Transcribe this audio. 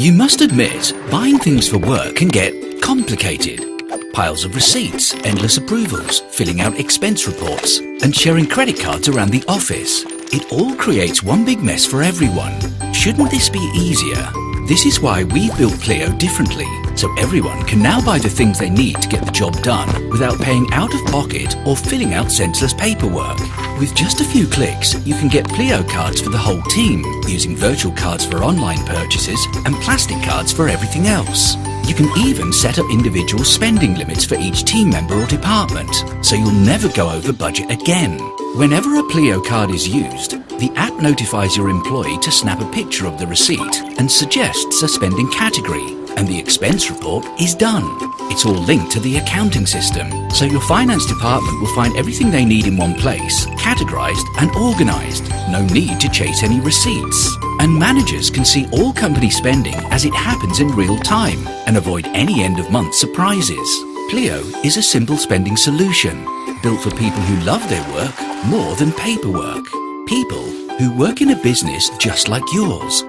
You must admit, buying things for work can get complicated. Piles of receipts, endless approvals, filling out expense reports, and sharing credit cards around the office. It all creates one big mess for everyone. Shouldn't this be easier? This is why we've built Pleo differently, so everyone can now buy the things they need to get the job done without paying out of pocket or filling out senseless paperwork. With just a few clicks, you can get Pleo cards for the whole team, using virtual cards for online purchases and plastic cards for everything else. You can even set up individual spending limits for each team member or department, so you'll never go over budget again. Whenever a Pleo card is used, the app notifies your employee to snap a picture of the receipt and suggests a spending category, and the expense report is done. It's all linked to the accounting system, so your finance department will find everything they need in one place, categorized and organized. No need to chase any receipts. And managers can see all company spending as it happens in real time and avoid any end-of-month surprises. Pleo is a simple spending solution, built for people who love their work more than paperwork. People who work in a business just like yours.